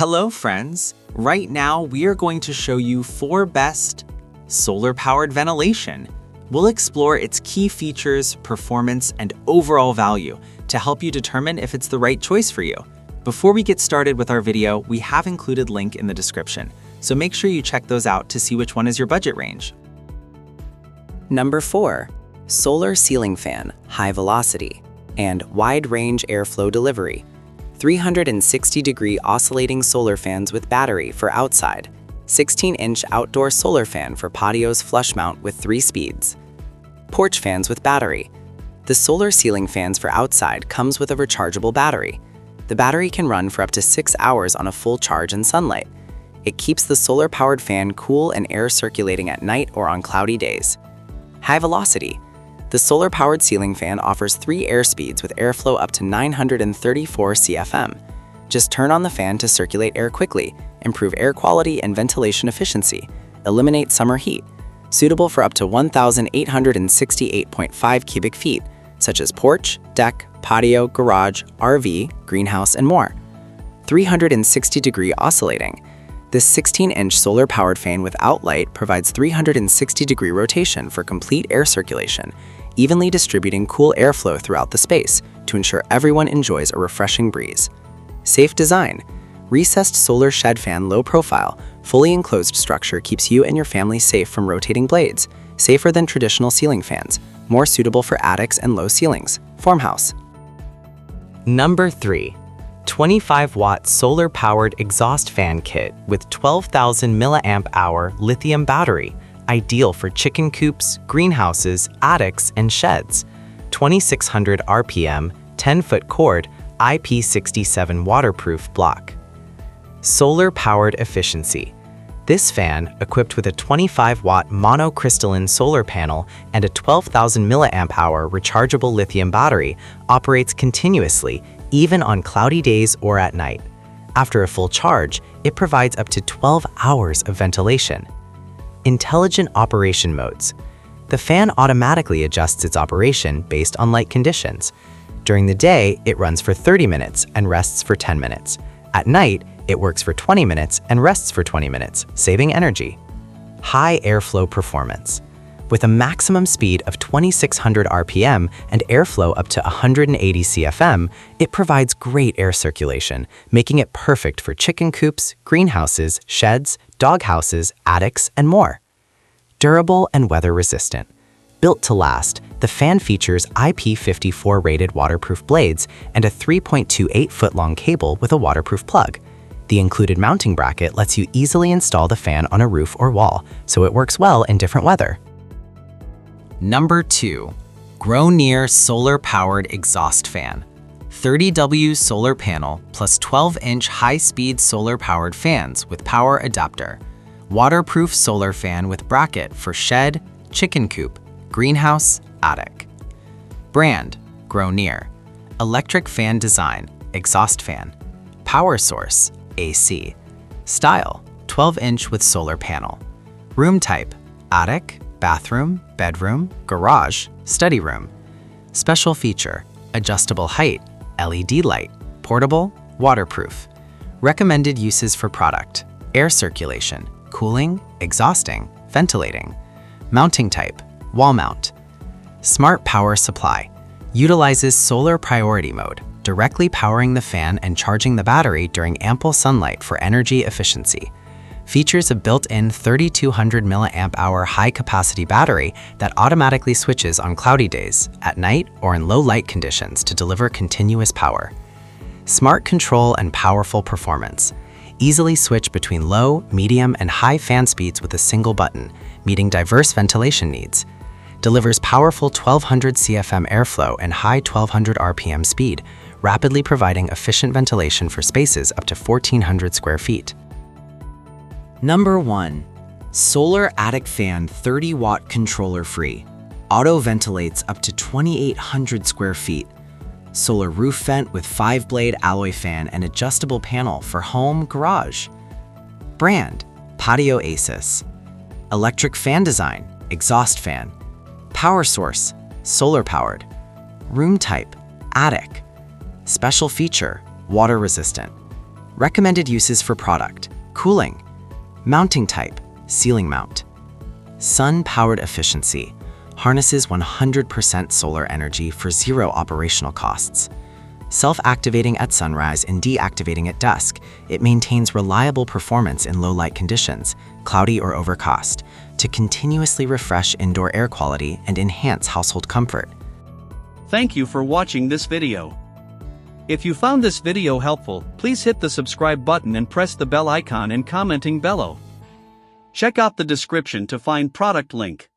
Hello friends! Right now we are going to show you 4 best solar-powered ventilation. We'll explore its key features, performance, and overall value to help you determine if it's the right choice for you. Before we get started with our video, we have included link in the description, so make sure you check those out to see which one is your budget range. Number 4. Solar Ceiling Fan, High Velocity, and Wide Range Airflow Delivery. 360-degree oscillating solar fans with battery for outside. 16-inch outdoor solar fan for patios flush mount with 3 speeds. Porch fans with battery. The solar ceiling fans for outside comes with a rechargeable battery. The battery can run for up to 6 hours on a full charge in sunlight. It keeps the solar-powered fan cool and air circulating at night or on cloudy days. High velocity. The solar-powered ceiling fan offers 3 air speeds with airflow up to 934 CFM. Just turn on the fan to circulate air quickly, improve air quality and ventilation efficiency, eliminate summer heat. Suitable for up to 1,868.5 cubic feet, such as porch, deck, patio, garage, RV, greenhouse, and more. 360-degree oscillating. This 16-inch solar-powered fan without light provides 360-degree rotation for complete air circulation, evenly distributing cool airflow throughout the space to ensure everyone enjoys a refreshing breeze. Safe design. Recessed solar shed fan low profile, fully enclosed structure keeps you and your family safe from rotating blades, safer than traditional ceiling fans, more suitable for attics and low ceilings. Farmhouse. Number 3. 25-watt solar-powered exhaust fan kit with 12,000 mAh lithium battery, ideal for chicken coops, greenhouses, attics, and sheds. 2600 RPM, 10-foot cord, IP67 waterproof block. Solar-powered efficiency. This fan, equipped with a 25-watt monocrystalline solar panel and a 12,000 mAh rechargeable lithium battery, operates continuously, even on cloudy days or at night. After a full charge, it provides up to 12 hours of ventilation. Intelligent operation modes. The fan automatically adjusts its operation based on light conditions. During the day, it runs for 30 minutes and rests for 10 minutes. At night, it works for 20 minutes and rests for 20 minutes, saving energy. High airflow performance. With a maximum speed of 2,600 RPM and airflow up to 180 CFM, it provides great air circulation, making it perfect for chicken coops, greenhouses, sheds, doghouses, attics, and more. Durable and weather-resistant. Built to last, the fan features IP54 rated waterproof blades and a 3.28-foot-long cable with a waterproof plug. The included mounting bracket lets you easily install the fan on a roof or wall, so it works well in different weather. Number 2. Growneer solar-powered exhaust fan. 30W solar panel plus 12-inch high-speed solar-powered fans with power adapter. Waterproof solar fan with bracket for shed, chicken coop, greenhouse, attic. Brand, Growneer. Electric fan design, exhaust fan. Power source, AC. Style, 12-inch with solar panel. Room type, attic, bathroom, bedroom, garage, study room. Special feature, adjustable height, LED light, portable, waterproof. Recommended uses for product, air circulation, cooling, exhausting, ventilating. Mounting type, wall mount. Smart power supply, utilizes solar priority mode, directly powering the fan and charging the battery during ample sunlight for energy efficiency. Features a built-in 3,200 mAh high-capacity battery that automatically switches on cloudy days, at night, or in low light conditions to deliver continuous power. Smart control and powerful performance. Easily switch between low, medium, and high fan speeds with a single button, meeting diverse ventilation needs. Delivers powerful 1,200 CFM airflow and high 1,200 RPM speed, rapidly providing efficient ventilation for spaces up to 1,400 square feet. Number 1. Solar Attic Fan 30-watt controller-free. Auto-ventilates up to 2,800 square feet. Solar roof vent with 5-blade alloy fan and adjustable panel for home, garage. Brand, Patio Asus. Electric fan design, exhaust fan. Power source, solar-powered. Room type, attic. Special feature, water resistant. Recommended uses for product: cooling. Mounting type: ceiling mount. Sun-powered efficiency: harnesses 100% solar energy for zero operational costs. Self-activating at sunrise and deactivating at dusk, it maintains reliable performance in low light conditions, cloudy or overcast, to continuously refresh indoor air quality and enhance household comfort. Thank you for watching this video. If you found this video helpful, please hit the subscribe button and press the bell icon and commenting below. Check out the description to find product link.